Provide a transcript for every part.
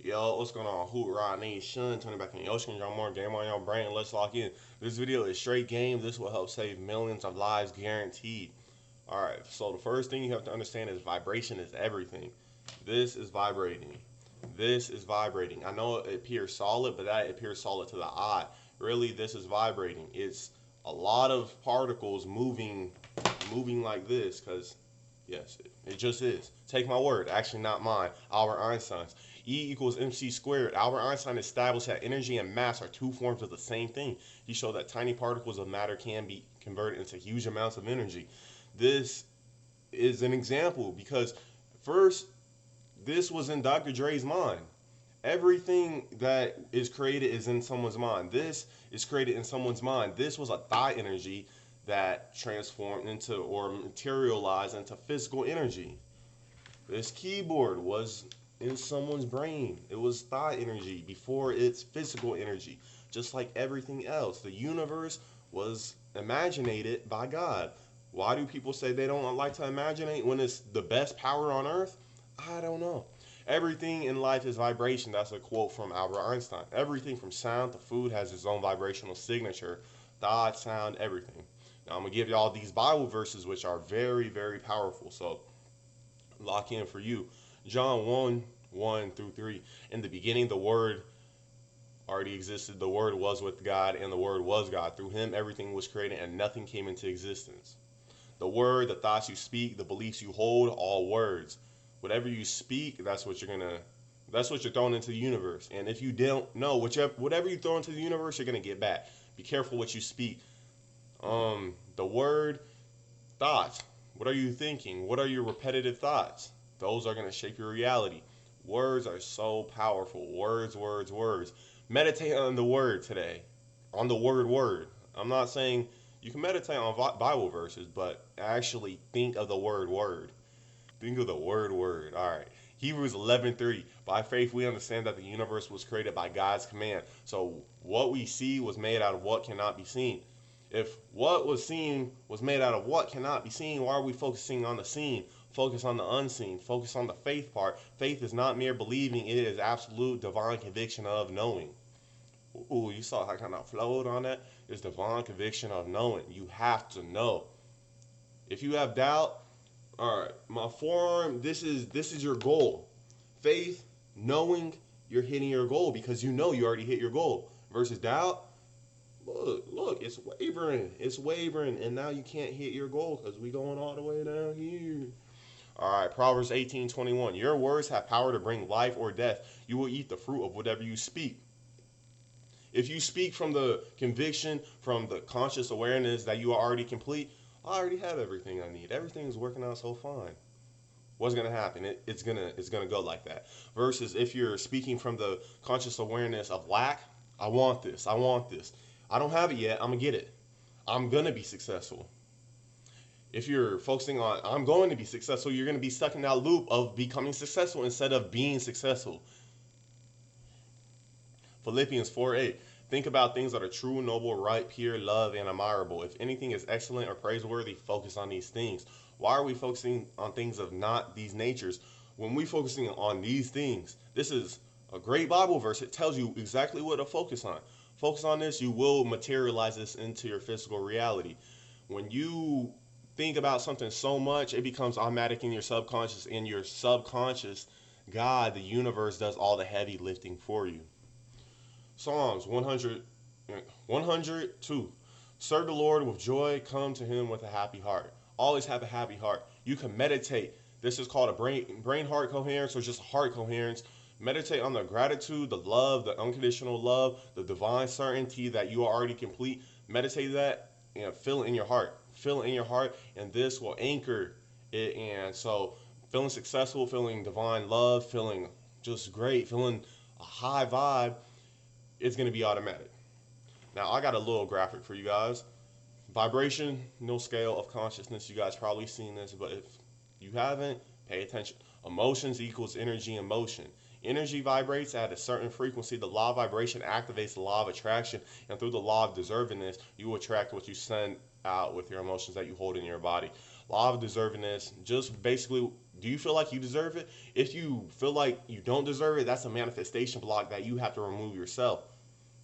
Yo, what's going on? Hoot Rod Nation, turning back in your screen, y'all more game on your brain. Let's lock in. This video is straight game. This will help save millions of lives guaranteed. Alright, so the first thing you have to understand is vibration is everything. This is vibrating. This is vibrating. I know it appears solid, but that appears solid to the eye. Really, this is vibrating. It's a lot of particles moving like this, because yes, it just is. Take my word, actually not mine, Albert Einstein's. E equals mc squared. Albert Einstein established that energy and mass are two forms of the same thing. He showed that tiny particles of matter can be converted into huge amounts of energy. This is an example because first, this was in Dr. Dre's mind. Everything that is created is in someone's mind. This is created in someone's mind. This was a thought energy that transformed into or materialized into physical energy. This keyboard was in someone's brain. It was thought energy before it's physical energy. Just like everything else, the universe was imaginated by God. Why do people say they don't like to imagine when it's the best power on earth? I don't know. Everything in life is vibration. That's a quote from Albert Einstein. Everything from sound to food has its own vibrational signature. Thought, sound, everything. Now I'm going to give y'all these Bible verses which are very, very powerful. So lock in for you. John 1:1-3. In the beginning, the Word already existed. The Word was with God, and the Word was God. Through Him, everything was created, and nothing came into existence. The Word, the thoughts you speak, the beliefs you hold, all words. Whatever you speak, that's what you're throwing into the universe. And if you don't know, whatever you throw into the universe, you're gonna get back. Be careful what you speak. The word, thoughts. What are you thinking? What are your repetitive thoughts? Those are gonna shape your reality. Words are so powerful. Words, words, words. Meditate on the word today. On the word. I'm not saying you can meditate on Bible verses, but actually think of the word. Think of the word. All right. Hebrews 11:3. By faith, we understand that the universe was created by God's command. So what we see was made out of what cannot be seen. If what was seen was made out of what cannot be seen, why are we focusing on the seen? Focus on the unseen. Focus on the faith part. Faith is not mere believing. It is absolute divine conviction of knowing. Ooh, you saw how I kind of flowed on that? It's divine conviction of knowing. You have to know. If you have doubt, all right, my forearm, this is your goal. Faith, knowing you're hitting your goal because you know you already hit your goal. Versus doubt, look, it's wavering, and now you can't hit your goal because we going all the way down here. All right, Proverbs 18:21. Your words have power to bring life or death. You will eat the fruit of whatever you speak. If you speak from the conviction, from the conscious awareness that you are already complete, I already have everything I need. Everything is working out so fine. What's gonna happen? It's gonna go like that. Versus if you're speaking from the conscious awareness of lack, I want this. I don't have it yet. I'm gonna get it. I'm gonna be successful. If you're focusing on I'm going to be successful, you're gonna be stuck in that loop of becoming successful instead of being successful. Philippians 4:8. Think about things that are true, noble, right, pure, love, and admirable. If anything is excellent or praiseworthy, focus on these things. Why are we focusing on things of not these natures when we focusing on these things? This is a great Bible verse. It tells you exactly what to focus on. Focus on this, you will materialize this into your physical reality. When you think about something so much, it becomes automatic in your subconscious. In your subconscious, God, the universe, does all the heavy lifting for you. Psalms 102. Serve the Lord with joy. Come to Him with a happy heart. Always have a happy heart. You can meditate. This is called a brain-heart coherence or just heart coherence. Meditate on the gratitude, the love, the unconditional love, the divine certainty that you are already complete. Meditate that and feel it in your heart. Feel it in your heart, and this will anchor it. And so, feeling successful, feeling divine love, feeling just great, feeling a high vibe, it's going to be automatic. Now, I got a little graphic for you guys. Vibration, no scale of consciousness. You guys probably seen this, but if you haven't, pay attention. Emotions equals energy and motion. Energy vibrates at a certain frequency. The law of vibration activates the law of attraction, and through the law of deservingness, you attract what you send out with your emotions that you hold in your body. Law of deservingness, just basically Do you feel like you deserve it? If you feel like you don't deserve it, that's a manifestation block that you have to remove yourself.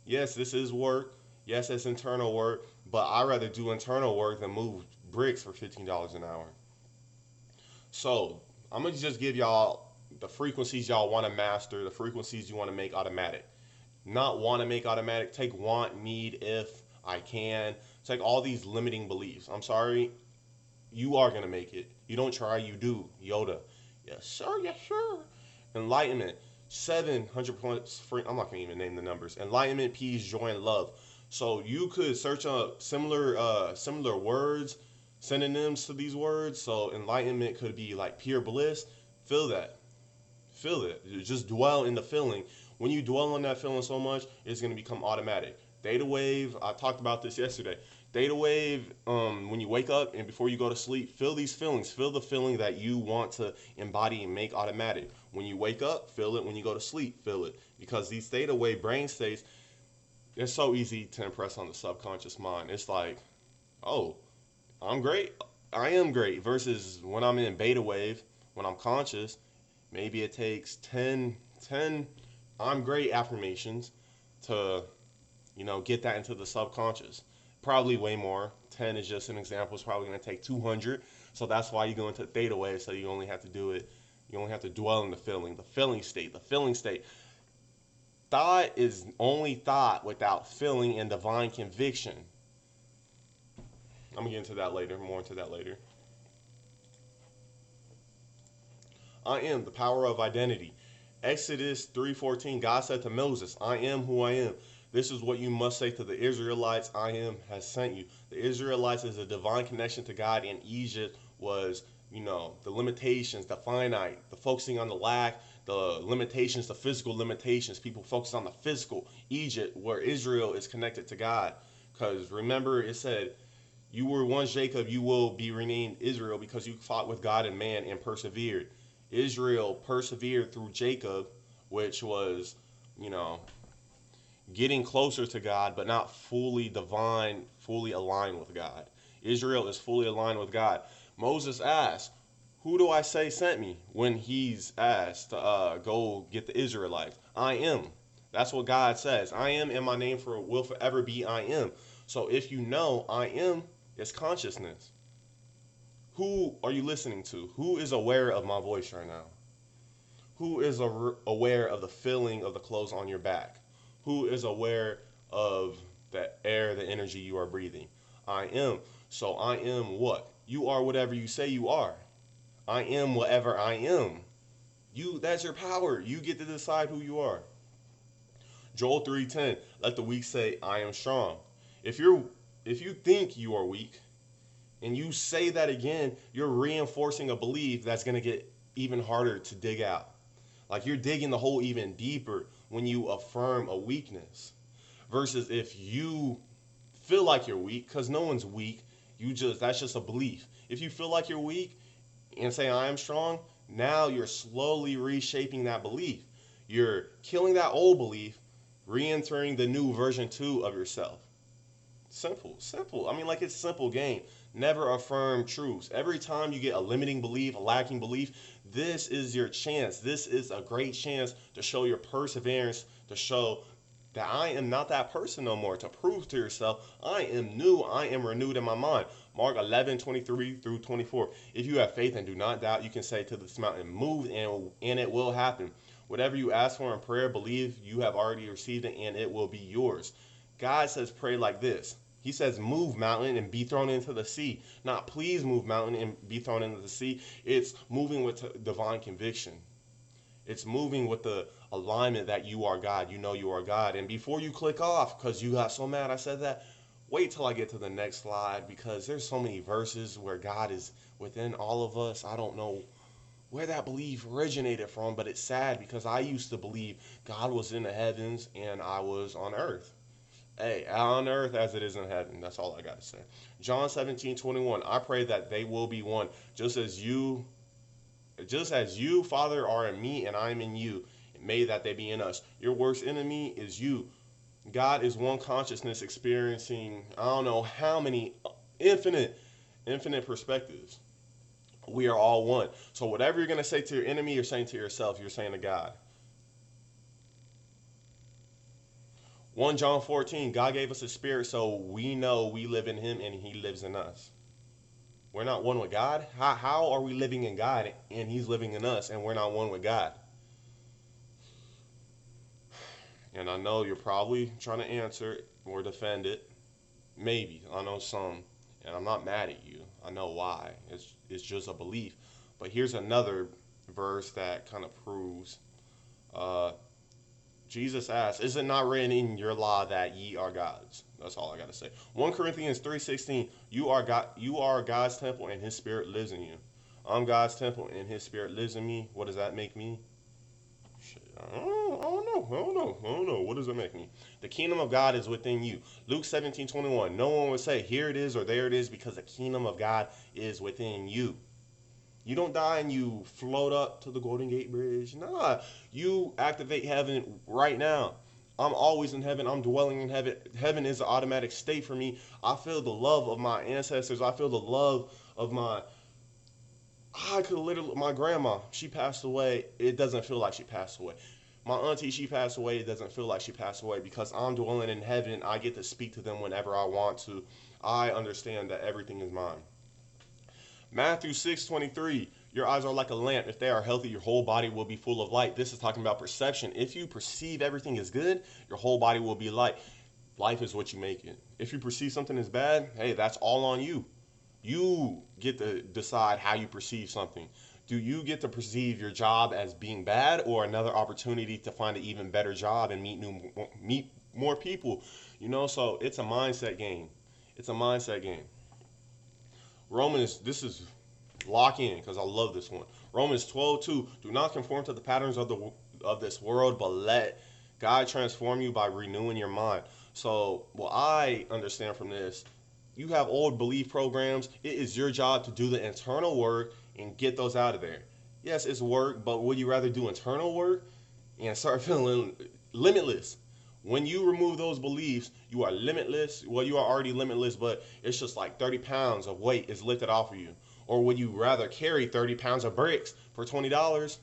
Yes, this is work. Yes, it's internal work, but I'd rather do internal work than move bricks for $15 an hour. So I'm gonna just give y'all the frequencies y'all want to master, the frequencies you want to make automatic. Not want to make automatic. Take want, need, if, I can. Take all these limiting beliefs. I'm sorry, you are gonna make it. You don't try, you do. Yoda. Yes, sir. Yes, sir. Enlightenment. 700 points free. I'm not gonna even name the numbers. Enlightenment, peace, joy, and love. So you could search up similar words, synonyms to these words. So enlightenment could be like pure bliss. Feel that. Feel it. You just dwell in the feeling. When you dwell on that feeling so much, it's gonna become automatic. Theta wave. I talked about this yesterday. Theta wave. When you wake up and before you go to sleep, feel these feelings. Feel the feeling that you want to embody and make automatic. When you wake up, feel it. When you go to sleep, feel it. Because these theta wave brain states, it's so easy to impress on the subconscious mind. It's like, oh, I'm great. I am great. Versus when I'm in beta wave, when I'm conscious, maybe it takes 10 I'm great affirmations to, get that into the subconscious. Probably way more. 10 is just an example. It's probably going to take 200. So that's why you go into theta wave. So you only have to do it. You only have to dwell in the feeling state. The feeling state. Thought is only thought without feeling and divine conviction. I'm going to get into that later. More into that later. I am the power of identity. Exodus 3:14, God said to Moses, I am who I am. This is what you must say to the Israelites, I am has sent you. The Israelites is a divine connection to God, and Egypt was, the limitations, the finite, the focusing on the lack, the limitations, the physical limitations. People focus on the physical. Egypt, where Israel is connected to God. Because remember, it said, you were once Jacob, you will be renamed Israel because you fought with God and man and persevered. Israel persevered through Jacob, which was, getting closer to God, but not fully divine, fully aligned with God. Israel is fully aligned with God. Moses asked, who do I say sent me? When he's asked to go get the Israelites. I am. That's what God says. I am, and my name will forever be I am. So if you know I am, it's consciousness. Who are you listening to? Who is aware of my voice right now? Who is aware of the feeling of the clothes on your back? Who is aware of the air, the energy you are breathing? I am. So I am what? You are whatever you say you are. I am whatever I am. That's your power. You get to decide who you are. Joel 3:10, let the weak say, I am strong. If you think you are weak and you say that again, you're reinforcing a belief that's going to get even harder to dig out. Like you're digging the hole even deeper when you affirm a weakness. Versus if you feel like you're weak, because no one's weak, that's just a belief. If you feel like you're weak and say I am strong, now you're slowly reshaping that belief. You're killing that old belief, re-entering the new version 2 of yourself. Simple. I mean, like, it's a simple game. Never affirm truths. Every time you get a limiting belief, a lacking belief, this is your chance. This is a great chance to show your perseverance, to show that I am not that person no more, to prove to yourself, I am new, I am renewed in my mind. Mark 11:23-24. If you have faith and do not doubt, you can say to this mountain, move, and it will happen. Whatever you ask for in prayer, believe you have already received it, and it will be yours. God says pray like this. He says move mountain and be thrown into the sea. Not please move mountain and be thrown into the sea. It's moving with divine conviction. It's moving with the alignment that you are God. You know you are God. And before you click off, because you got so mad I said that, wait till I get to the next slide, because there's so many verses where God is within all of us. I don't know where that belief originated from, but it's sad because I used to believe God was in the heavens and I was on earth. Hey, on earth as it is in heaven. That's all I got to say. John 17:21. I pray that they will be one, just as you, Father, are in me and I am in you. May that they be in us. Your worst enemy is you. God is one consciousness experiencing, I don't know how many infinite perspectives. We are all one. So whatever you're going to say to your enemy, you're saying to yourself, you're saying to God. 1 John 14, God gave us a spirit so we know we live in him and he lives in us. We're not one with God. How are we living in God and he's living in us and we're not one with God? And I know you're probably trying to answer it or defend it. Maybe. I know some. And I'm not mad at you. I know why. It's just a belief. But here's another verse that kind of proves. Uh, Jesus asked, "Is it not written in your law that ye are gods?" That's all I gotta say. 1 Corinthians 3:16, you are God, you are God's temple and his spirit lives in you. I'm God's temple and his spirit lives in me. What does that make me? Shit, I don't know. What does it make me? The kingdom of God is within you. Luke 17:21. No one would say, here it is or there it is, because the kingdom of God is within you. You don't die and you float up to the Golden Gate Bridge. Nah, you activate heaven right now. I'm always in heaven. I'm dwelling in heaven. Heaven is an automatic state for me. I feel the love of my ancestors. I feel the love of I could literally, my grandma, she passed away. It doesn't feel like she passed away. My auntie, she passed away. It doesn't feel like she passed away because I'm dwelling in heaven. I get to speak to them whenever I want to. I understand that everything is mine. Matthew 6:23. Your eyes are like a lamp. If they are healthy, your whole body will be full of light. This is talking about perception. If you perceive everything is good, your whole body will be light. Life is what you make it. If you perceive something is bad, hey, that's all on you. You get to decide how you perceive something. Do you get to perceive your job as being bad or another opportunity to find an even better job and meet more people? So it's a mindset game. It's a mindset game. Romans, this is lock in because I love this one. Romans 12:2. Do not conform to the patterns of this world, but let God transform you by renewing your mind. So what I understand from this, you have old belief programs. It is your job to do the internal work and get those out of there. Yes, it's work, but would you rather do internal work and start feeling limitless? When you remove those beliefs, you are limitless. Well, you are already limitless, but it's just like 30 pounds of weight is lifted off of you. Or would you rather carry 30 pounds of bricks for $20?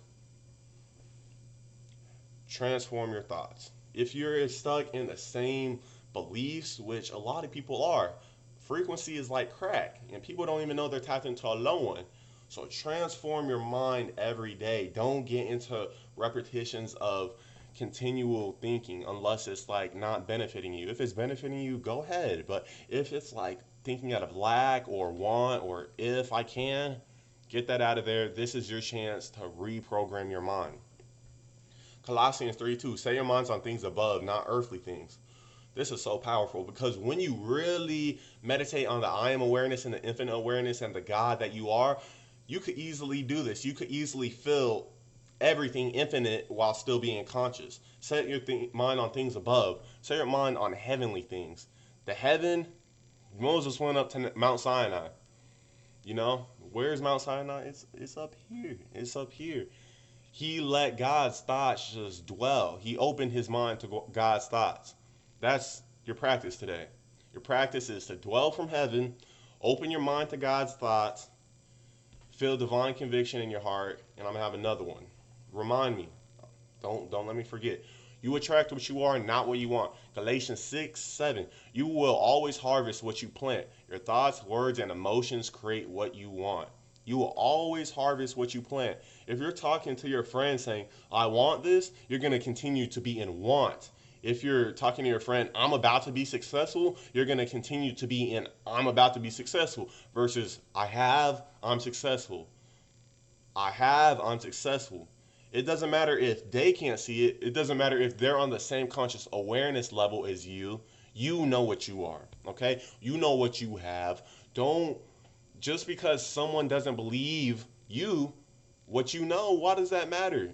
Transform your thoughts. If you're stuck in the same beliefs, which a lot of people are, frequency is like crack, and people don't even know they're tapped into a low one. So transform your mind every day. Don't get into repetitions of continual thinking unless it's like not benefiting you. If it's benefiting you, go ahead. But if it's like thinking out of lack or want or if I can, get that out of there. This is your chance to reprogram your mind. Colossians 3:2. Set your minds on things above, not earthly things. This is so powerful because when you really meditate on the I am awareness and the infinite awareness and the God that you are, you could easily do this. You could easily feel everything infinite while still being conscious. Set your mind on things above. Set your mind on heavenly things. The heaven, Moses went up to Mount Sinai. Where's Mount Sinai? It's up here. It's up here. He let God's thoughts just dwell. He opened his mind to God's thoughts. That's your practice today. Your practice is to dwell from heaven, open your mind to God's thoughts, feel divine conviction in your heart, and I'm gonna have another one. Remind me. Don't let me forget. You attract what you are, not what you want. Galatians 6:7. You will always harvest what you plant. Your thoughts, words, and emotions create what you want. You will always harvest what you plant. If you're talking to your friend saying, I want this, you're going to continue to be in want. If you're talking to your friend, I'm about to be successful, you're going to continue to be in I'm about to be successful versus I'm successful. I'm successful. It doesn't matter if they can't see it. It doesn't matter if they're on the same conscious awareness level as you. You know what you are, okay? You know what you have. Don't, just because someone doesn't believe what you know, why does that matter?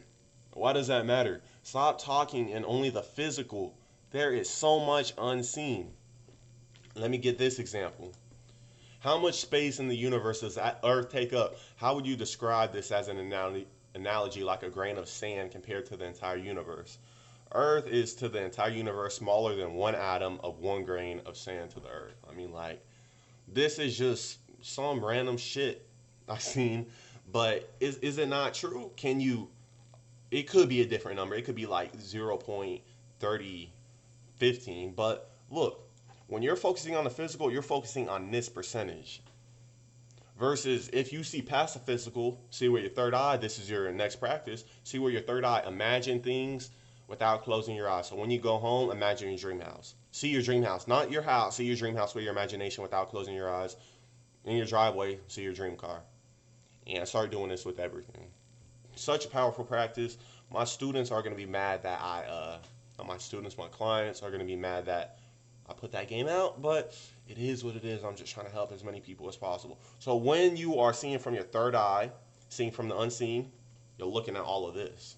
Why does that matter? Stop talking in only the physical. There is so much unseen. Let me get this example. How much space in the universe does Earth take up? How would you describe this as an analogy like a grain of sand compared to the entire universe? Earth is to the entire universe smaller than one atom of one grain of sand to the Earth. I mean, like, this is just some random shit. I've seen. But is it not true? Can you? It could be a different number. It could be like 0.3015. But look, when you're focusing on the physical, you're focusing on this percentage. Versus if you see past the physical, see where your third eye, this is your next practice, see where your third eye, imagine things without closing your eyes. So when you go home, imagine your dream house. See your dream house, not your house, see your dream house with your imagination without closing your eyes. In your driveway, see your dream car. And start doing this with everything. Such a powerful practice. My students are going to be mad that not my students, my clients are going to be mad that I put that game out, but it is what it is. I'm just trying to help as many people as possible. So when you are seeing from your third eye, seeing from the unseen, you're looking at all of this.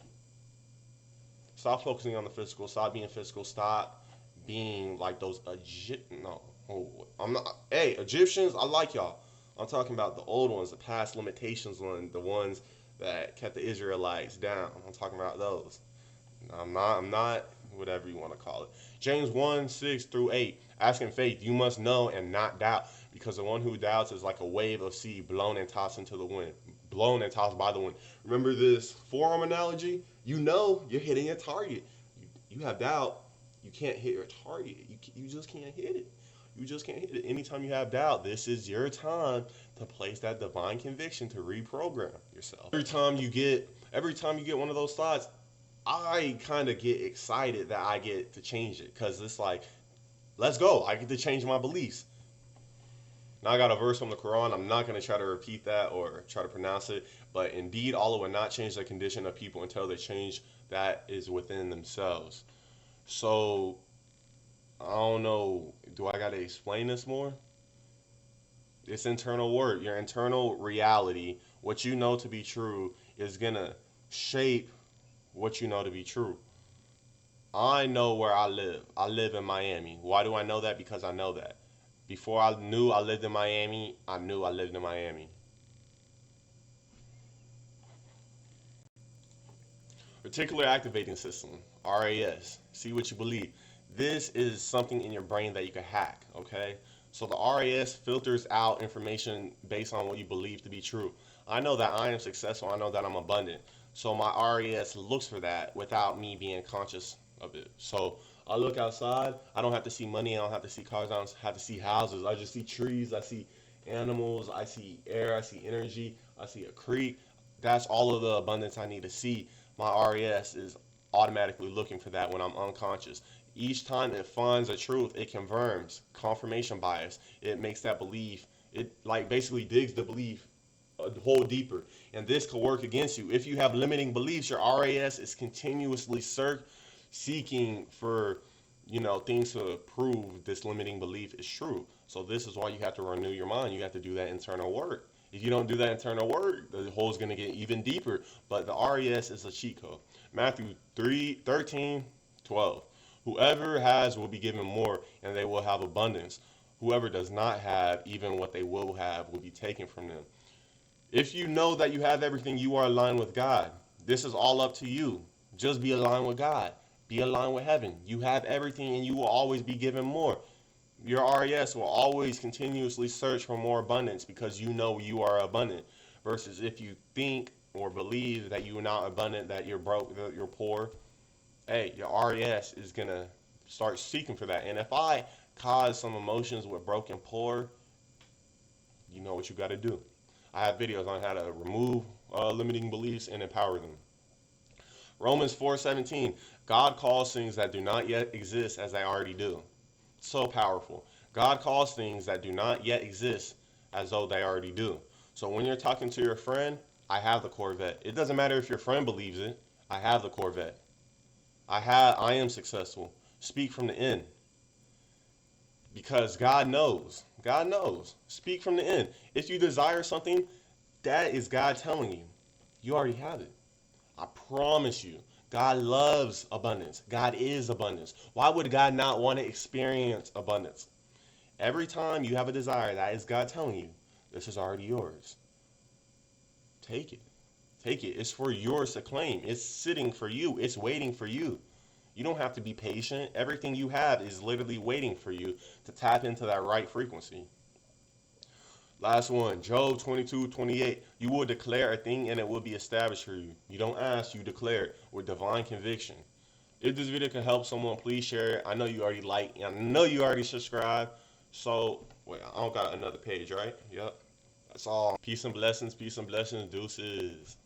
Stop focusing on the physical. Stop being physical. Stop being like those I'm not. Hey, Egyptians, I like y'all. I'm talking about the old ones, the past limitations ones, the ones that kept the Israelites down. I'm talking about those. I'm not, whatever you want to call it. James 1:6-8. Ask in faith, you must know and not doubt, because the one who doubts is like a wave of sea blown and tossed into the wind. Blown and tossed by the wind. Remember this forearm analogy? You know you're hitting a target. You have doubt, you can't hit your target. You just can't hit it. You just can't hit it. Anytime you have doubt, this is your time to place that divine conviction to reprogram yourself. Every time you get one of those thoughts, I kind of get excited that I get to change it, because it's like, let's go. I get to change my beliefs. Now I got a verse from the Quran. I'm not going to try to repeat that or try to pronounce it, but indeed Allah will not change the condition of people until they change that is within themselves. So I don't know. Do I got to explain this more? It's internal work. Your internal reality, what you know to be true, is going to shape what you know to be true. I know where I live. I live in Miami. Why do I know that? Because I know that. Before I knew I lived in Miami, I knew I lived in Miami. Reticular activating system, RAS. See what you believe. This is something in your brain that you can hack, okay? So the RAS filters out information based on what you believe to be true. I know that I am successful. I know that I'm abundant. So my RAS looks for that without me being conscious of it. So I look outside. I don't have to see money. I don't have to see cars. I don't have to see houses. I just see trees. I see animals. I see air. I see energy. I see a creek. That's all of the abundance I need to see. My RAS is automatically looking for that when I'm unconscious. Each time it finds a truth, it confirms confirmation bias. It makes that belief, it like basically digs the belief a hole deeper. And this could work against you. If you have limiting beliefs, your RAS is continuously seeking for, things to prove this limiting belief is true. So this is why you have to renew your mind. You have to do that internal work. If you don't do that internal work, the hole's going to get even deeper. But the RAS is a cheat code. Matthew 3:13-12. Whoever has will be given more, and they will have abundance. Whoever does not have, even what they will have, will be taken from them. If you know that you have everything, you are aligned with God. This is all up to you. Just be aligned with God. Be aligned with heaven. You have everything, and you will always be given more. Your RAS will always continuously search for more abundance because you know you are abundant. Versus if you think or believe that you are not abundant, that you're broke, that you're poor, hey, your RAS is going to start seeking for that. And if I cause some emotions with broken, poor, you know what you got to do. I have videos on how to remove limiting beliefs and empower them. Romans 4:17. God calls things that do not yet exist as they already do. So powerful. God calls things that do not yet exist as though they already do. So when you're talking to your friend, I have the Corvette. It doesn't matter if your friend believes it. I have the Corvette. I am successful. Speak from the end. Because God knows. God knows. Speak from the end. If you desire something, that is God telling you. You already have it. I promise you. God loves abundance. God is abundance. Why would God not want to experience abundance? Every time you have a desire, that is God telling you, this is already yours. Take it. Take it. It's for yours to claim. It's sitting for you. It's waiting for you. You don't have to be patient. Everything you have is literally waiting for you to tap into that right frequency. Last one, Job 22:28. You will declare a thing and it will be established for you. You don't ask, you declare it with divine conviction. If this video can help someone, please share it. I know you already like, I know you already subscribed. So, wait, I don't got another page, right? Yep. That's all. Peace and blessings, deuces.